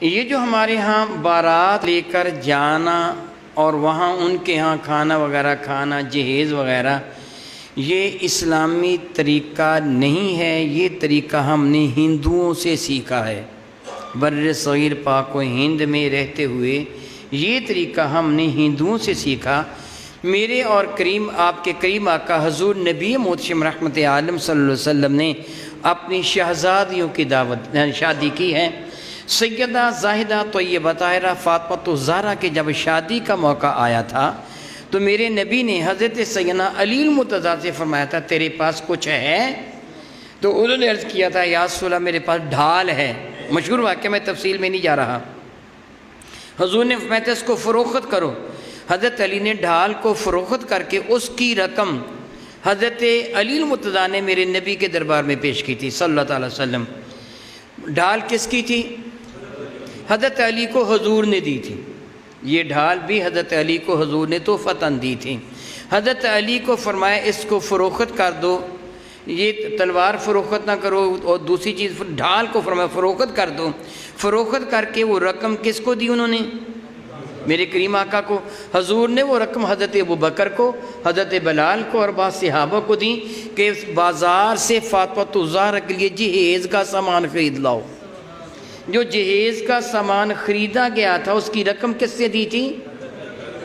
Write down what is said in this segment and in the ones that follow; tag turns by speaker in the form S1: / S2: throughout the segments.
S1: یہ جو ہمارے ہاں بارات لے کر جانا اور وہاں ان کے ہاں کھانا وغیرہ کھانا، جہیز وغیرہ، یہ اسلامی طریقہ نہیں ہے۔ یہ طریقہ ہم نے ہندوؤں سے سیکھا ہے۔ بر صغیر پاک و ہند میں رہتے ہوئے یہ طریقہ ہم نے ہندوؤں سے سیکھا۔ میرے اور آپ کے کریم آقا حضور نبی محتشم رحمت عالم صلی اللہ علیہ وسلم نے اپنی شہزادیوں کی دعوت شادی کی ہے۔ سیدہ زاہدہ طیبہ طاہرہ فاطمہ الزہرا کے جب شادی کا موقع آیا تھا تو میرے نبی نے حضرت سیدنا علی المرتضیٰ سے فرمایا تھا تیرے پاس کچھ ہے؟ تو انہوں نے عرض کیا تھا یا رسول اللہ میرے پاس ڈھال ہے۔ مشہور واقعہ، میں تفصیل میں نہیں جا رہا۔ حضور نے فرمایا تھا اس کو فروخت کرو۔ حضرت علی نے ڈھال کو فروخت کر کے اس کی رقم حضرت علی المرتضیٰ نے میرے نبی کے دربار میں پیش کی تھی صلی اللہ علیہ وسلم۔ ڈھال کس کی تھی؟ حضرت علی کو حضور نے دی تھی۔ یہ ڈھال بھی حضرت علی کو حضور نے تحفتاً دی تھی۔ حضرت علی کو فرمایا اس کو فروخت کر دو، یہ تلوار فروخت نہ کرو، اور دوسری چیز ڈھال کو فرمایا فروخت کر دو۔ فروخت کر کے وہ رقم کس کو دی انہوں نے؟ میرے کریم آقا کو۔ حضور نے وہ رقم حضرت ابوبکر کو، حضرت بلال کو اور بعض صحابہ کو دی کہ بازار سے فاطمہ الزہرا کے لیے جہیز کا سامان خرید لاؤ۔ جو جہیز کا سامان خریدا گیا تھا اس کی رقم کس سے دی تھی؟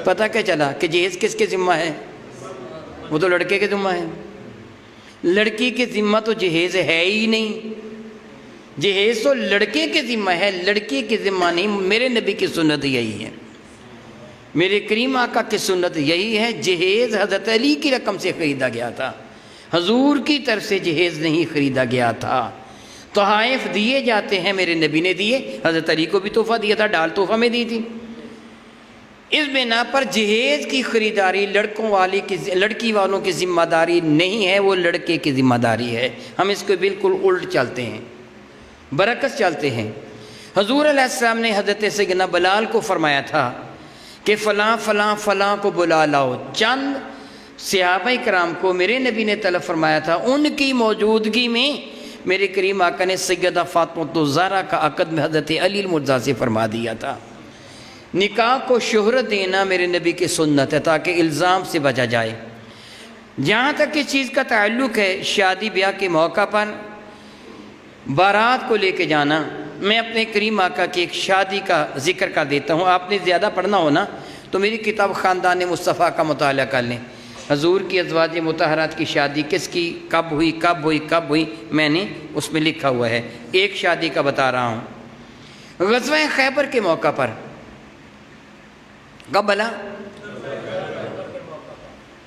S1: پتہ کیا چلا کہ جہیز کس کے ذمہ ہے؟ وہ تو لڑکے کے ذمہ ہے۔ لڑکی کے ذمہ تو جہیز ہے ہی نہیں۔ جہیز تو لڑکے کے ذمہ ہے، لڑکی کے ذمہ نہیں۔ میرے نبی کی سنت یہی ہے، میرے کریم آقا کی سنت یہی ہے۔ جہیز حضرت علی کی رقم سے خریدا گیا تھا، حضور کی طرف سے جہیز نہیں خریدا گیا تھا۔ تحائف دیے جاتے ہیں، میرے نبی نے دیے، حضرت علی کو بھی تحفہ دیا تھا، ڈال تحفہ میں دی تھی۔ اس بنا پر جہیز کی خریداری لڑکی والوں کی ذمہ داری نہیں ہے، وہ لڑکے کی ذمہ داری ہے۔ ہم اس کو بالکل الٹ چلتے ہیں، برعکس چلتے ہیں۔ حضور علیہ السلام نے حضرت سیدنا بلال کو فرمایا تھا کہ فلاں فلاں فلاں کو بلا لاؤ۔ چند صحابہ کرام کو میرے نبی نے طلب فرمایا تھا، ان کی موجودگی میں میرے کریم آقا نے سیدہ فاطمہ الزہرا کا عقد میں حضرت علی المرتضیٰ سے فرما دیا تھا۔ نکاح کو شہرت دینا میرے نبی کی سنت ہے تاکہ الزام سے بچا جائے۔ جہاں تک اس چیز کا تعلق ہے شادی بیاہ کے موقع پر بارات کو لے کے جانا، میں اپنے کریم آقا کی ایک شادی کا ذکر کر دیتا ہوں۔ آپ نے زیادہ پڑھنا ہو نا تو میری کتاب خاندان مصطفیٰ کا مطالعہ کر لیں۔ حضور کی ازواج مطہرات کی شادی کس کی کب ہوئی میں نے اس میں لکھا ہوا ہے۔ ایک شادی کا بتا رہا ہوں۔ غزوہ خیبر کے موقع پر، کب بلا؟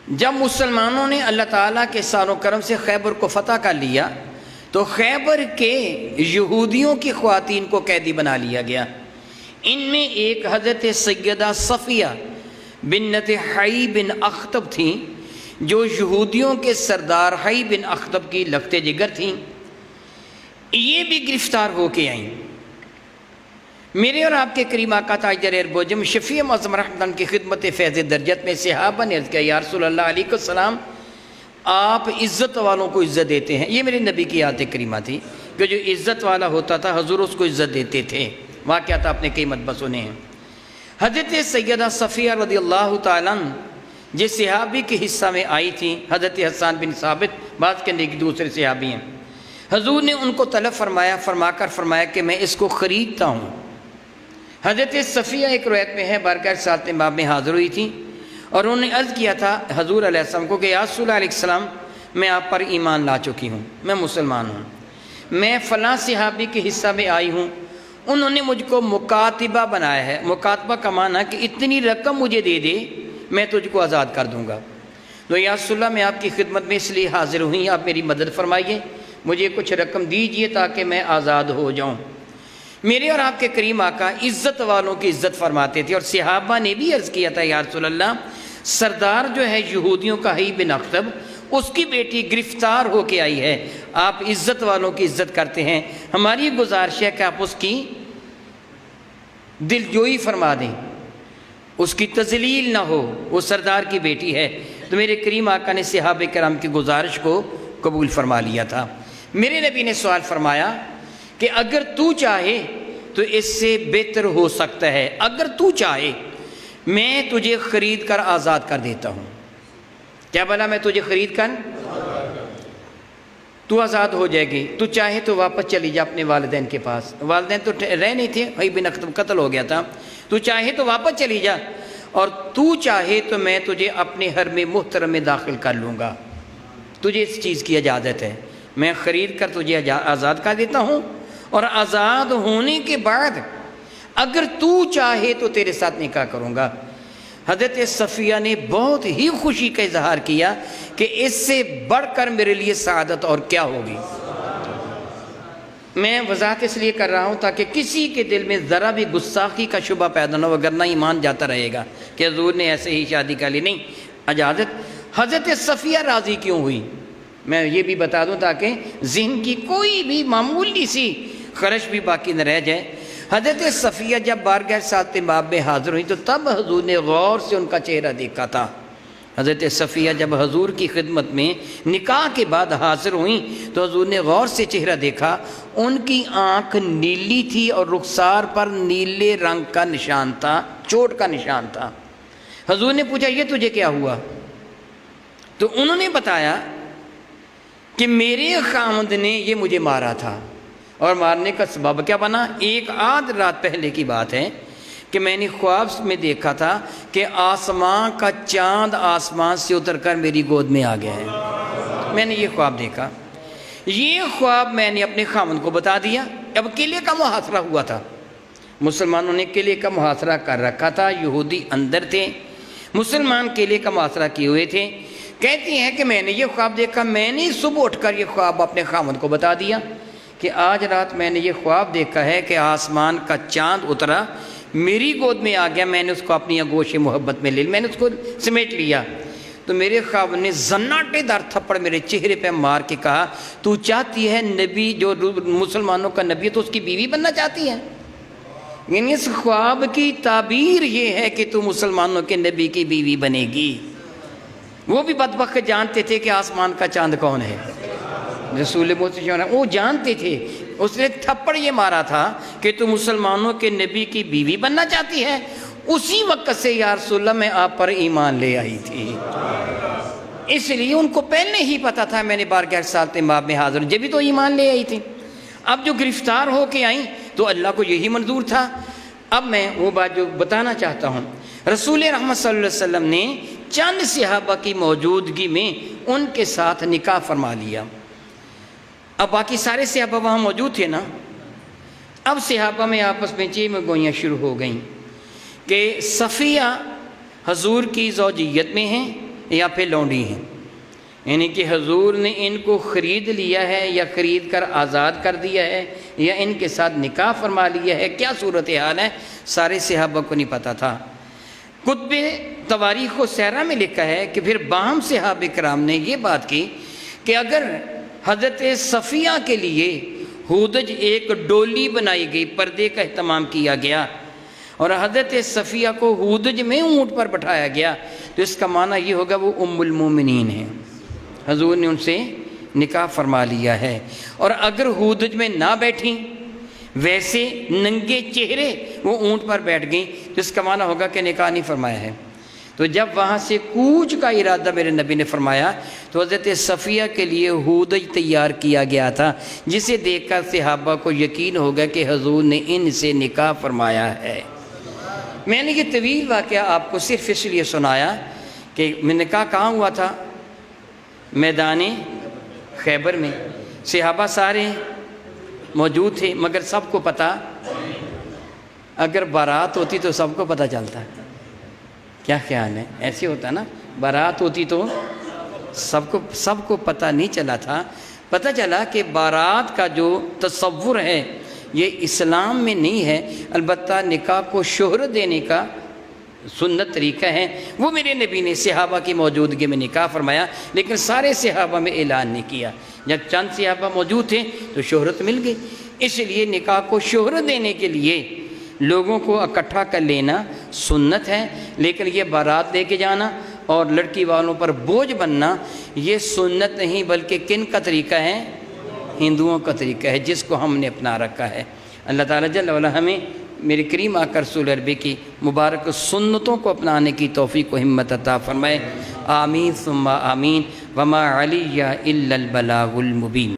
S1: جب مسلمانوں نے اللہ تعالیٰ کے احسان و کرم سے خیبر کو فتح کر لیا تو خیبر کے یہودیوں کی خواتین کو قیدی بنا لیا گیا۔ ان میں ایک حضرت سیدہ صفیہ بنت حی بن اخطب تھیں جو یہودیوں کے سردار حی بن اخطب کی لخت جگر تھیں۔ یہ بھی گرفتار ہو کے آئیں۔ میرے اور آپ کے کریم آقا تاجر اربوجم شفیع معظم رحمتاً کی خدمت فیض درجت میں صحابہ نے عرض کیا یا رسول اللہ علیہ السلام آپ عزت والوں کو عزت دیتے ہیں۔ یہ میرے نبی کی عادت کریمہ تھی کہ جو عزت والا ہوتا تھا حضور اس کو عزت دیتے تھے۔ واقعات آپ نے کئی مرتبہ سنے ہیں۔ حضرت سیدہ صفیہ رضی اللہ تعالیٰ جس صحابی کے حصہ میں آئی تھی، حضرت حسان بن ثابت، بعض کے نیک دوسرے صحابی ہیں، حضور نے ان کو طلب فرمایا کہ میں اس کو خریدتا ہوں۔ حضرت صفیہ ایک روایت میں ہے بارگاہ رسالت باب میں حاضر ہوئی تھی اور انہوں نے عرض کیا تھا حضور علیہ السلام کو کہ یا رسول اللہ علیہ السلام میں آپ پر ایمان لا چکی ہوں، میں مسلمان ہوں، میں فلاں صحابی کے حصہ میں آئی ہوں، انہوں نے مجھ کو مکاتبہ بنایا ہے۔ مکاتبہ کا معنی کہ اتنی رقم مجھے دے دے میں تجھ کو آزاد کر دوں گا۔ تو یا رسول اللہ میں آپ کی خدمت میں اس لیے حاضر ہوئی، آپ میری مدد فرمائیے، مجھے کچھ رقم دیجئے تاکہ میں آزاد ہو جاؤں۔ میرے اور آپ کے کریم آقا عزت والوں کی عزت فرماتے تھے، اور صحابہ نے بھی عرض کیا تھا یا رسول اللہ سردار جو ہے یہودیوں کا حی بن اخطب، اس کی بیٹی گرفتار ہو کے آئی ہے، آپ عزت والوں کی عزت کرتے ہیں، ہماری گزارش ہے کہ آپ اس کی دلجوئی فرما دیں، اس کی تذلیل نہ ہو، وہ سردار کی بیٹی ہے۔ تو میرے کریم آقا نے صحابہ کرام کی گزارش کو قبول فرما لیا تھا۔ میرے نبی نے سوال فرمایا کہ اگر تو چاہے تو اس سے بہتر ہو سکتا ہے، اگر تو چاہے میں تجھے خرید کر آزاد کر دیتا ہوں۔ کیا بلا میں تجھے خرید کر تو آزاد ہو جائے گی، تو چاہے تو واپس چلی جا اپنے والدین کے پاس، والدین تو رہ نہیں تھے، بھائی بن قتل ہو گیا تھا، تو چاہے تو واپس چلی جا، اور تو چاہے تو میں تجھے اپنے حرم محترم میں داخل کر لوں گا، تجھے اس چیز کی اجازت ہے، میں خرید کر تجھے آزاد کر دیتا ہوں، اور آزاد ہونے کے بعد اگر تو چاہے تو تیرے ساتھ نکاح کروں گا۔ حضرت صفیہ نے بہت ہی خوشی کا اظہار کیا کہ اس سے بڑھ کر میرے لیے سعادت اور کیا ہوگی۔ میں وضاحت اس لیے کر رہا ہوں تاکہ کسی کے دل میں ذرا بھی گستاخی کا شبہ پیدا نہ ہو، وگرنہ ایمان جاتا رہے گا کہ حضور نے ایسے ہی شادی کر لی، نہیں، اجازت۔ حضرت صفیہ راضی کیوں ہوئی میں یہ بھی بتا دوں تاکہ ذہن کی کوئی بھی معمولی سی خرش بھی باقی نہ رہ جائے۔ حضرت صفیہ جب بارگاہ ساتھ امام میں حاضر ہوئی تو تب حضور نے غور سے ان کا چہرہ دیکھا تھا۔ حضرت صفیہ جب حضور کی خدمت میں نکاح کے بعد حاضر ہوئیں تو حضور نے غور سے چہرہ دیکھا، ان کی آنکھ نیلی تھی اور رخسار پر نیلے رنگ کا نشان تھا، چوٹ کا نشان تھا۔ حضور نے پوچھا یہ تجھے کیا ہوا؟ تو انہوں نے بتایا کہ میرے خاوند نے یہ مجھے مارا تھا، اور مارنے کا سبب کیا بنا؟ ایک آدھ رات پہلے کی بات ہے کہ میں نے خواب میں دیکھا تھا کہ آسمان کا چاند آسمان سے اتر کر میری گود میں آ گیا ہے، میں نے یہ خواب دیکھا۔ یہ خواب میں نے اپنے خاوند کو بتا دیا۔ اب قلعے کا محاصرہ ہوا تھا، مسلمانوں نے قلعے کا محاصرہ کر رکھا تھا، یہودی اندر تھے، مسلمان قلعے کا محاصرہ کیے ہوئے تھے۔ کہتی ہیں کہ میں نے یہ خواب دیکھا، میں نے صبح اٹھ کر یہ خواب اپنے خاوند کو بتا دیا کہ آج رات میں نے یہ خواب دیکھا ہے کہ آسمان کا چاند اترا، میری گود میں آ گیا، میں نے اس کو اپنی آغوش محبت میں لے لیا، میں نے اس کو سمیٹ لیا۔ تو میرے خاوند نے زناٹے دار تھپڑ میرے چہرے پہ مار کے کہا تو چاہتی ہے نبی جو مسلمانوں کا نبی تو اس کی بیوی بننا چاہتی ہے؟ یعنی اس خواب کی تعبیر یہ ہے کہ تو مسلمانوں کے نبی کی بیوی بنے گی۔ وہ بھی بدبخت جانتے تھے کہ آسمان کا چاند کون ہے، رسول محمد وہ جانتے تھے۔ اس نے تھپڑ یہ مارا تھا کہ تو مسلمانوں کے نبی کی بیوی بننا چاہتی ہے، اسی وقت سے یا رسول اللہ میں آپ پر ایمان لے آئی تھی۔ اس لیے ان کو پہلے ہی پتا تھا میں نے بارگاہ رسالت امام میں حاضر، جبھی تو ایمان لے آئی تھی۔ اب جو گرفتار ہو کے آئیں تو اللہ کو یہی منظور تھا۔ اب میں وہ بات جو بتانا چاہتا ہوں، رسول رحمت صلی اللہ علیہ وسلم نے چند صحابہ کی موجودگی میں ان کے ساتھ نکاح فرما لیا۔ اب باقی سارے صحابہ وہاں موجود تھے نا، اب صحابہ میں آپس میں چیمیں گوئیاں شروع ہو گئیں کہ صفیہ حضور کی زوجیت میں ہیں یا پھر لونڈی ہیں، یعنی کہ حضور نے ان کو خرید لیا ہے یا خرید کر آزاد کر دیا ہے یا ان کے ساتھ نکاح فرما لیا ہے، کیا صورتحال ہے سارے صحابہ کو نہیں پتہ تھا۔ کتب تواریخ و سیرہ میں لکھا ہے کہ پھر باہم صحابہ کرام نے یہ بات کی کہ اگر حضرت صفیہ کے لیے ہودج ایک ڈولی بنائی گئی، پردے کا اہتمام کیا گیا، اور حضرت صفیہ کو ہودج میں اونٹ پر بٹھایا گیا، تو اس کا معنی یہ ہوگا وہ ام المومنین ہیں، حضور نے ان سے نکاح فرما لیا ہے۔ اور اگر ہودج میں نہ بیٹھیں، ویسے ننگے چہرے وہ اونٹ پر بیٹھ گئیں، تو اس کا معنی ہوگا کہ نکاح نہیں فرمایا ہے۔ تو جب وہاں سے کوچ کا ارادہ میرے نبی نے فرمایا تو حضرت صفیہ کے لیے ہودج تیار کیا گیا تھا، جسے دیکھ کر صحابہ کو یقین ہوگا کہ حضور نے ان سے نکاح فرمایا ہے۔ میں نے یہ طویل واقعہ آپ کو صرف اس لیے سنایا کہ نکاح کہاں ہوا تھا؟ میدان خیبر میں۔ صحابہ سارے موجود تھے، مگر سب کو پتہ، اگر بارات ہوتی تو سب کو پتہ چلتا۔ کیا خیال ہے؟ ایسے ہوتا نا، بارات ہوتی تو سب کو پتہ نہیں چلا تھا۔ پتہ چلا کہ بارات کا جو تصور ہے یہ اسلام میں نہیں ہے، البتہ نکاح کو شہرت دینے کا سنت طریقہ ہے، وہ میرے نبی نے صحابہ کی موجودگی میں نکاح فرمایا، لیکن سارے صحابہ میں اعلان نہیں کیا۔ جب چند صحابہ موجود تھے تو شہرت مل گئی، اس لیے نکاح کو شہرت دینے کے لیے لوگوں کو اکٹھا کر لینا سنت ہے، لیکن یہ بارات لے کے جانا اور لڑکی والوں پر بوجھ بننا یہ سنت نہیں، بلکہ کن کا طریقہ ہے؟ ہندوؤں کا طریقہ ہے، جس کو ہم نے اپنا رکھا ہے۔ اللہ تعالیٰ جل وعلا ہمیں میرے کریم آقا رسول عربی کی مبارک سنتوں کو اپنانے کی توفیق و ہمت عطا فرمائے، آمین ثم آمین، وما علی الا البلاغ المبین۔